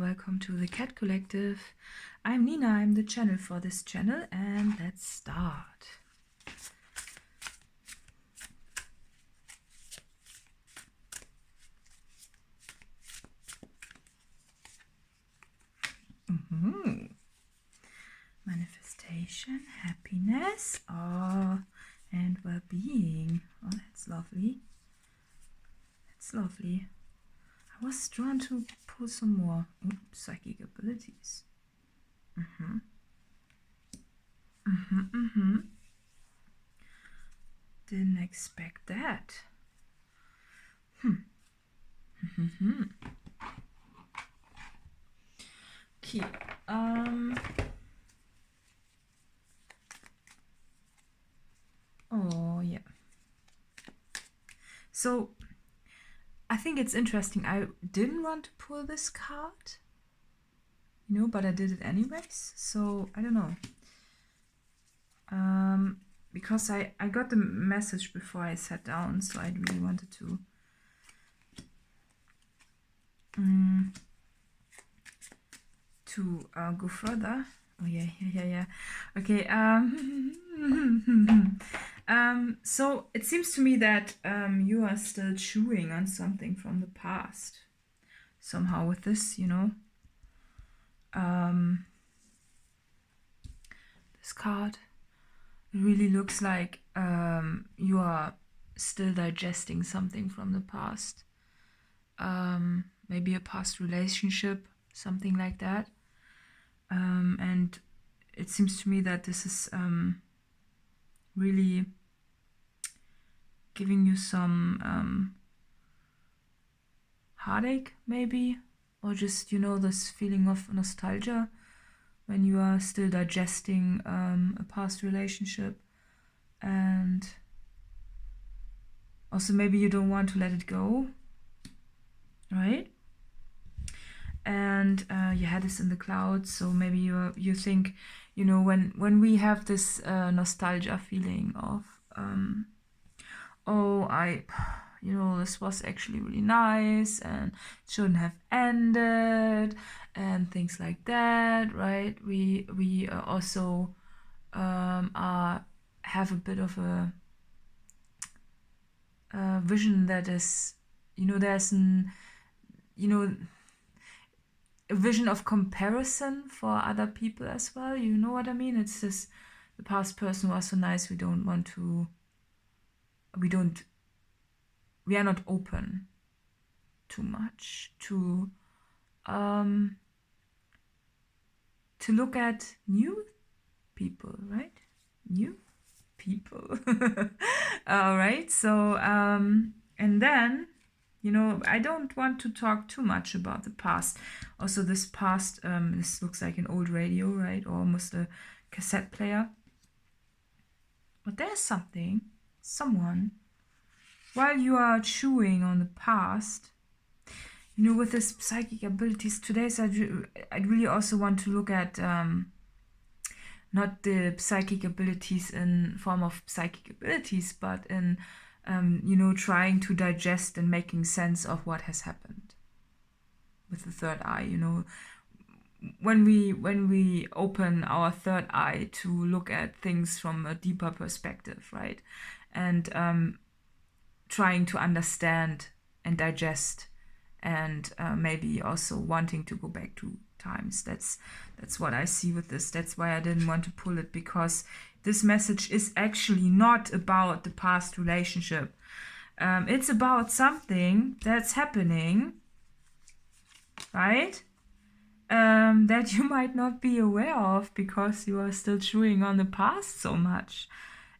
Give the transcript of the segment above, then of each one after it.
welcome to the Cat Collective. I'm Nina, I'm the channel for this channel, and let's start. Manifestation, happiness, and well-being. Oh, that's lovely. That's lovely. I was drawn to pull some more psychic abilities. Didn't expect that. Okay. Oh yeah. So I think it's interesting. I didn't want to pull this card, you know, but I did it anyways. So I don't know. Because I got the message before I sat down, so I really wanted to go further. Oh yeah. Okay. So it seems to me that you are still chewing on something from the past somehow with this, you know. This card, it really looks like you are still digesting something from the past. Maybe a past relationship, something like that. And it seems to me that this is really giving you some heartache, maybe, or just, you know, this feeling of nostalgia when you are still digesting a past relationship, and also maybe you don't want to let it go, right? And your head is in the clouds, so maybe you think, you know, when we have this nostalgia feeling of you know, this was actually really nice and it shouldn't have ended and things like that, right? We also have a bit of a vision that is, you know, there's a vision of comparison for other people as well. You know what I mean? It's just the past person was so nice. We are not open too much to look at new people, right? New people. All right. So and then, you know, I don't want to talk too much about the past. Also, this past, this looks like an old radio, right? Or almost a cassette player. But there's someone, while you are chewing on the past, you know, with this psychic abilities today, so I really also want to look at not the psychic abilities in form of psychic abilities, but in you know, trying to digest and making sense of what has happened with the third eye. You know, when we open our third eye to look at things from a deeper perspective, right? And trying to understand and digest, and maybe also wanting to go back to times. That's what I see with this. That's why I didn't want to pull it, because this message is actually not about the past relationship. It's about something that's happening, right? That you might not be aware of because you are still chewing on the past so much.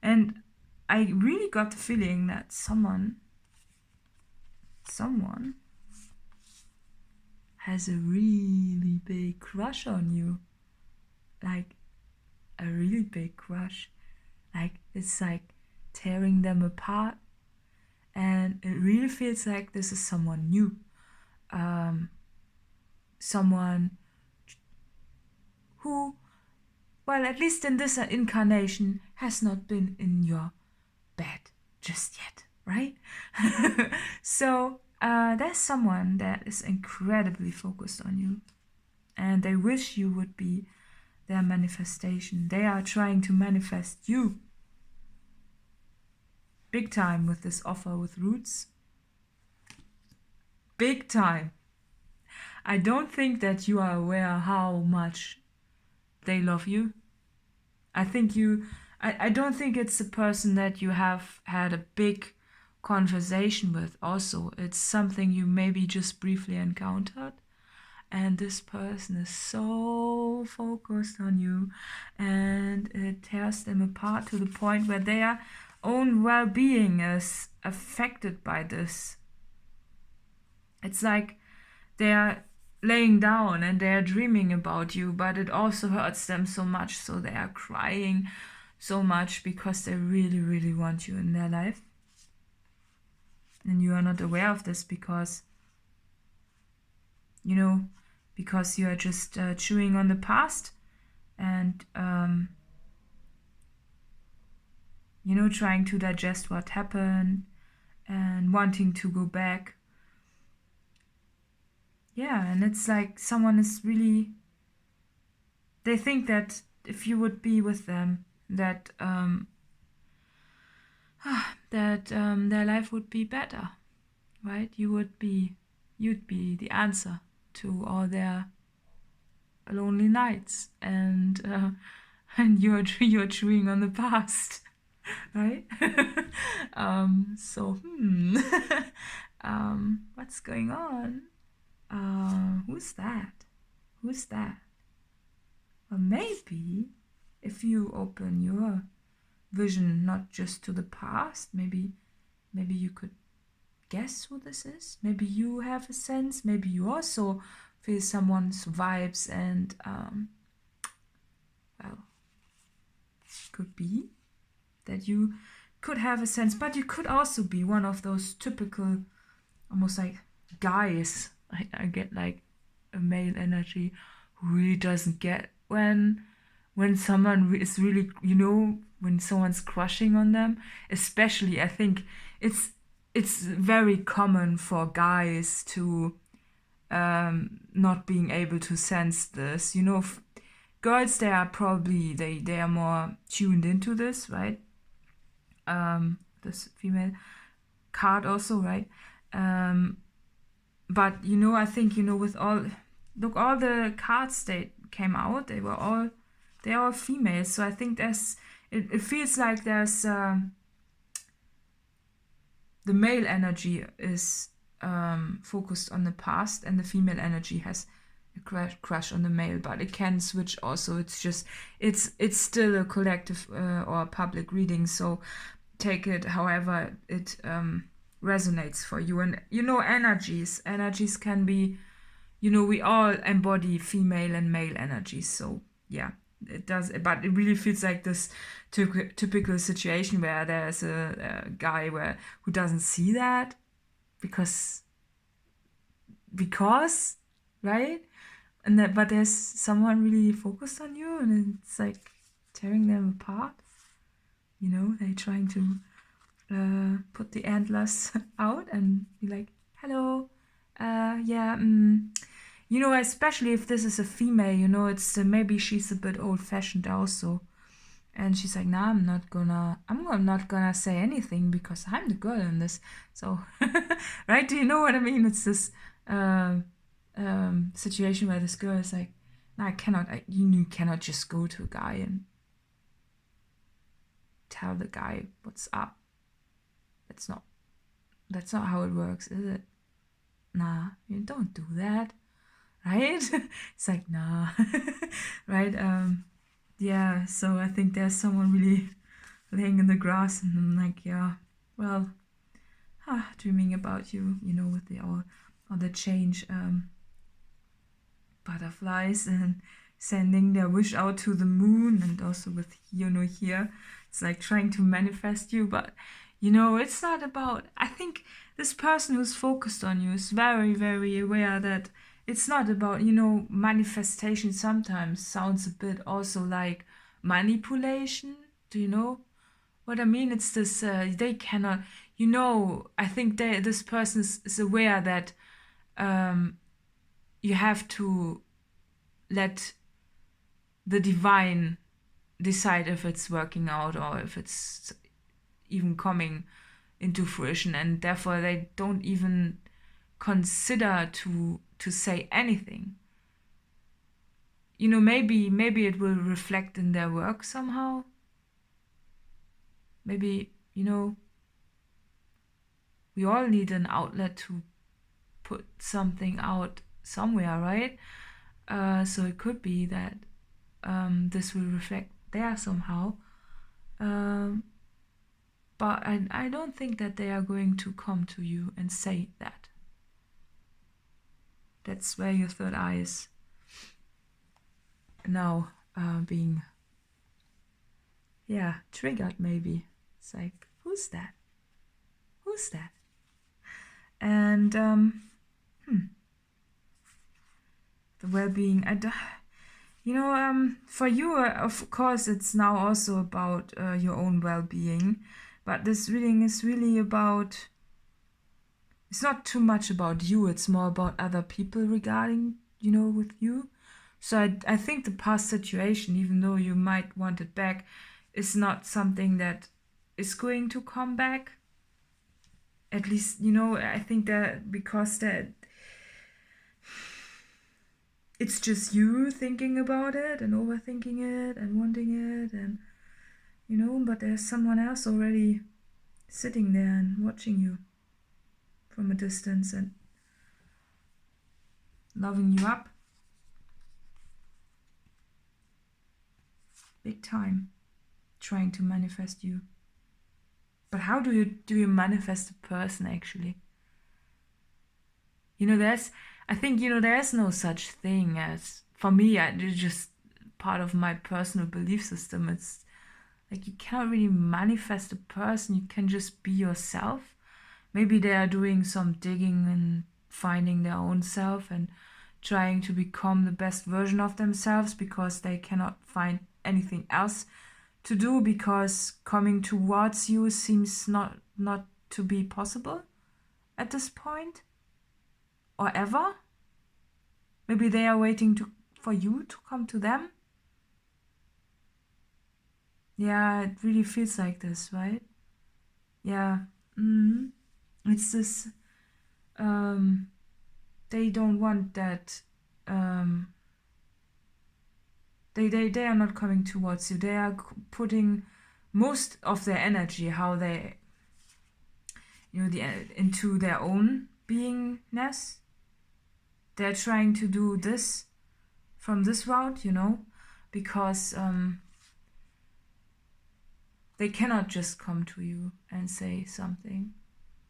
And I really got the feeling that someone has a really big crush on you. Like a really big crush. Like it's like tearing them apart. And it really feels like this is someone new. Someone who, well, at least in this incarnation, has not been in your bed just yet, right? So there's someone that is incredibly focused on you. and they wish you would be their manifestation. They are trying to manifest you big time with this offer with Roots. Big time. I don't think that you are aware how much they love you. I don't think it's a person that you have had a big conversation with also. It's something you maybe just briefly encountered. And this person is so focused on you, and it tears them apart to the point where their own well-being is affected by this. It's like they're laying down and they're dreaming about you, but it also hurts them so much, so they are crying so much because they really, really want you in their life. And you are not aware of this because, you know, because you are just chewing on the past and, you know, trying to digest what happened and wanting to go back. Yeah, and it's like someone is really, they think that if you would be with them, that their life would be better, right? You'd be the answer to all their lonely nights, and you're chewing on the past, right? So what's going on? Who's that? Well, maybe if you open your vision not just to the past, maybe you could guess who this is. Maybe you have a sense. Maybe you also feel someone's vibes, and well, could be that you could have a sense, but you could also be one of those typical, almost like guys. I get like a male energy who really doesn't get when someone is really, you know, when someone's crushing on them. Especially, I think it's very common for guys to not being able to sense this. You know, girls, they are probably they are more tuned into this, right? This female card also, right? But, you know, I think, you know, with all the cards that came out, they're all females. So I think it feels like there's, the male energy is focused on the past, and the female energy has a crush on the male, but it can switch also. It's just, it's still a collective or public reading. So take it however it resonates for you. And, you know, energies can be, you know, we all embody female and male energies. So yeah, it does, but it really feels like this typical situation where there's a guy who doesn't see that because right, and but there's someone really focused on you, and it's like tearing them apart. You know, they're trying to put the antlers out and be like, hello, you know, especially if this is a female, you know, it's maybe she's a bit old-fashioned also, and she's like, nah, I'm not gonna say anything because I'm the girl in this. So right, do you know what I mean? It's this situation where this girl is like, nah, you cannot just go to a guy and tell the guy what's up. That's not how it works, is it? Nah, you don't do that, right? It's like, nah. Right? Yeah, so I think there's someone really laying in the grass, and I'm like, yeah, well, dreaming about you, you know, with all the change butterflies and sending their wish out to the moon, and also with, you know, here it's like trying to manifest you. But, you know, it's not about, I think this person who's focused on you is very, very aware that it's not about, you know, manifestation sometimes sounds a bit also like manipulation. Do you know what I mean? It's this, they cannot, you know, I think this person is aware that you have to let the divine decide if it's working out or if it's even coming into fruition, and therefore they don't even consider to say anything. You know, maybe it will reflect in their work somehow. Maybe, you know, we all need an outlet to put something out somewhere, right? So it could be that this will reflect there somehow. But I don't think that they are going to come to you and say that. That's where your third eye is now being, triggered maybe. It's like, who's that? Who's that? And the well-being, for you, of course, it's now also about your own well-being, but this reading is really about, it's not too much about you, it's more about other people regarding, with you. So I think the past situation, even though you might want it back, is not something that is going to come back. At least, I think that because that it's just you thinking about it and overthinking it and wanting it, and but there's someone else already sitting there and watching you from a distance and loving you up big time, trying to manifest you. But how do you manifest a person actually? I think there's no such thing as, for me, it's just part of my personal belief system. It's like you can't really manifest a person. You can just be yourself. Maybe they are doing some digging and finding their own self and trying to become the best version of themselves because they cannot find anything else to do, because coming towards you seems not to be possible at this point or ever. Maybe they are waiting for you to come to them. Yeah, it really feels like this, right? Yeah. It's this, they don't want that, they are not coming towards you. They are putting most of their energy, how they, into their own beingness. They're trying to do this from this route, because they cannot just come to you and say something.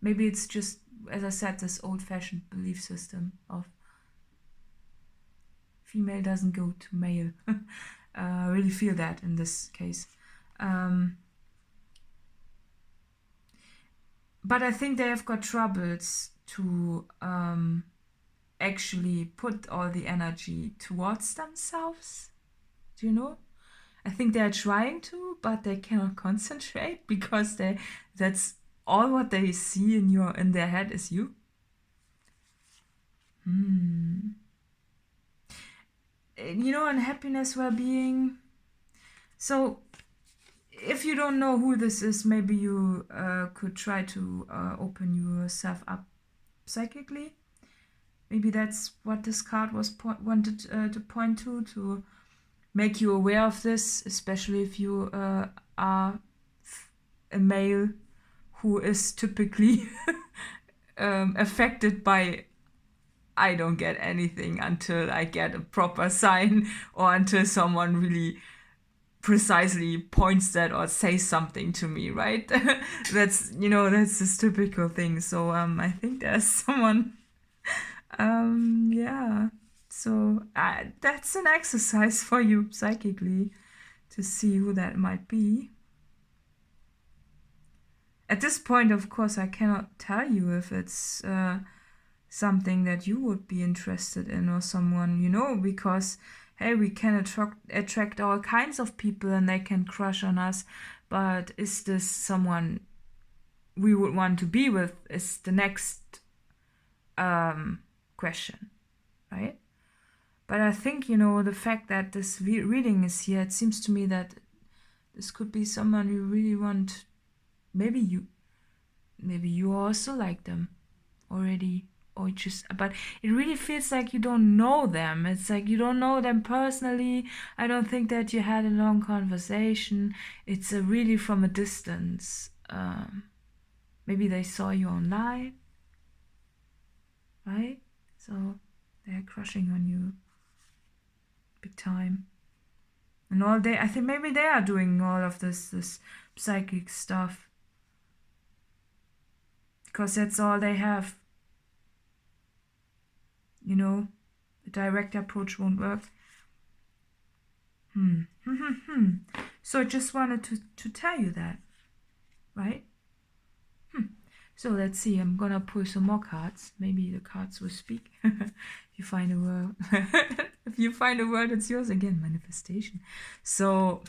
Maybe it's just, as I said, this old-fashioned belief system of female doesn't go to male. I really feel that in this case. But I think they have got troubles to actually put all the energy towards themselves. Do you know? I think they're trying to, but they cannot concentrate because that's all what they see in their head is you. And happiness, well-being. So if you don't know who this is, maybe you could try to open yourself up psychically. Maybe that's what this card was wanted to point to make you aware of this, especially if you are a male who is typically affected by, I don't get anything until I get a proper sign or until someone really precisely points that or says something to me, right? That's this typical thing. So I think there's someone, so that's an exercise for you psychically to see who that might be. At this point, of course, I cannot tell you if it's something that you would be interested in or someone, because, hey, we can attract all kinds of people and they can crush on us. But is this someone we would want to be with is the next question, right? But But I think, you know, the fact that this reading is here, it seems to me that this could be someone you really want. Maybe you also like them already, or just, but it really feels like you don't know them. It's like you don't know them personally. I don't think that you had a long conversation. It's really from a distance. Maybe they saw you online, right? So they're crushing on you big time. And all day, I think maybe they are doing all of this psychic stuff, because that's all they have. You know, the direct approach won't work. So I just wanted to tell you that, right? So let's see, I'm gonna pull some more cards. Maybe the cards will speak. If you find a word. If you find a word, it's yours again, manifestation. So,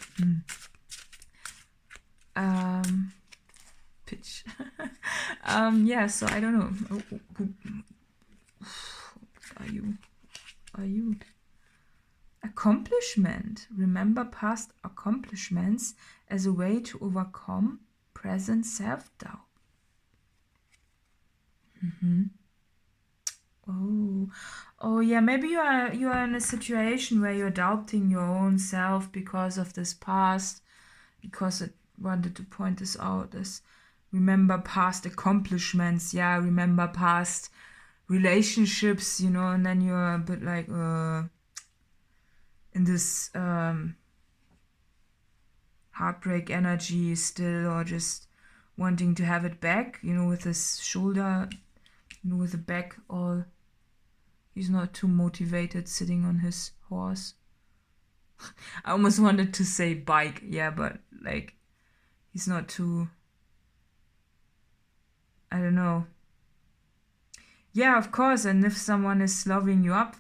pitch. Yeah, so I don't know. Are you? Accomplishment. Remember past accomplishments as a way to overcome present self-doubt. Oh yeah, maybe you are in a situation where you're doubting your own self because of this past, because I wanted to point this out as remember past accomplishments, yeah, remember past relationships, you know, and then you're a bit like in this heartbreak energy still, or just wanting to have it back, you know, with his shoulder, you know, with the back all, he's not too motivated sitting on his horse. I almost wanted to say bike, yeah, but like he's not too, I don't know. Yeah, of course, and if someone is loving you up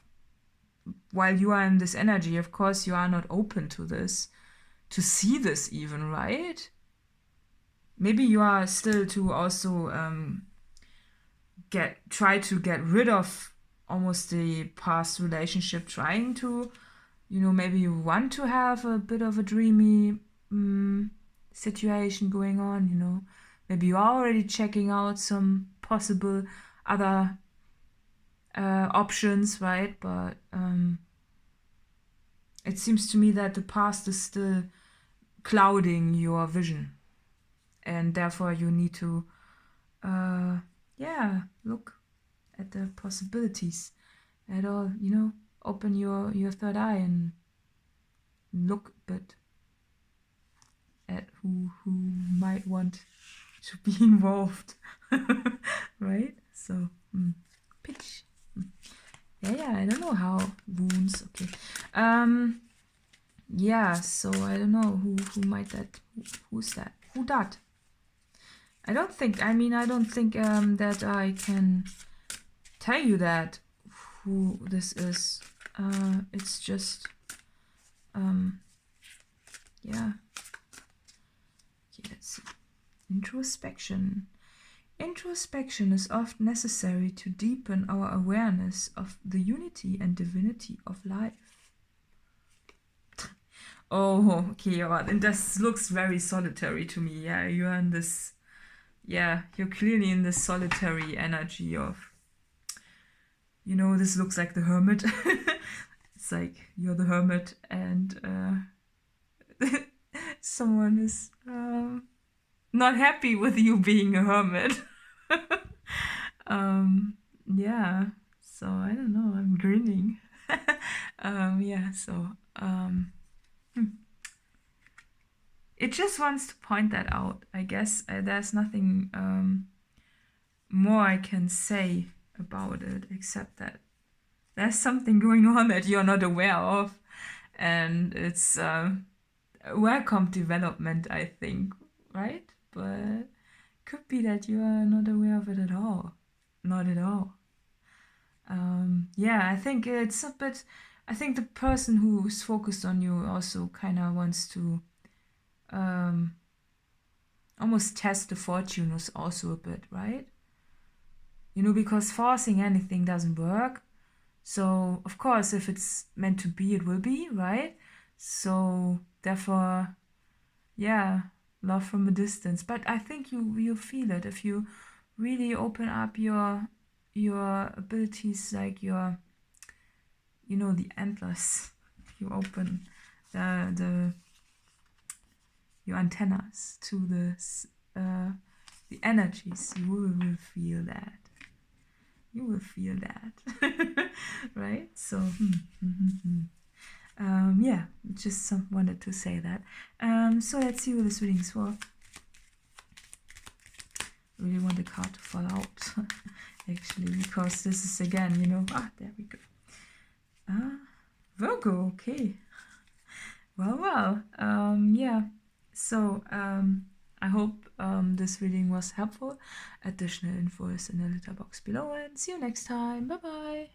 while you are in this energy, of course you are not open to this, to see this even, right? Maybe you are still to also try to get rid of almost the past relationship, trying to, you know, maybe you want to have a bit of a dreamy situation going on, you know. Maybe you are already checking out some possible other options, right? But it seems to me that the past is still clouding your vision, and therefore you need to look at the possibilities at all, you know, open your third eye and look a bit at who might want to be involved. Right? So pitch. Yeah, I don't know how wounds. Okay. Yeah, so I don't know who might that, who's that? Who that? I don't think that I can tell you that who this is. It's just yeah. Okay, let's see. Introspection. Introspection is often necessary to deepen our awareness of the unity and divinity of life. Oh, okay, and this looks very solitary to me. Yeah, you're in this, yeah, you're clearly in this solitary energy of, you know, this looks like the hermit. It's like you're the hermit and someone is not happy with you being a hermit. Yeah, so I don't know, I'm grinning. Yeah, so it just wants to point that out, I guess. There's nothing more I can say about it, except that there's something going on that you're not aware of, and it's a welcome development, I think, right? But could be that you are not aware of it at all. Not at all. Yeah, I think it's a bit, I think the person who's focused on you also kind of wants to almost test the fortunes also a bit, right? You know, because forcing anything doesn't work. So of course, if it's meant to be, it will be, right? So therefore, yeah, love from a distance. But I think you feel it if you really open up your abilities, like your, the antlers. You open the your antennas to the energies. You will feel that. You will feel that, right? So, yeah, just wanted to say that. So let's see what this reading is for. I really want the card to fall out, actually, because this is again, there we go. Virgo, okay. Well, yeah. So, I hope this reading was helpful. Additional info is in the letter box below, and see you next time. Bye bye.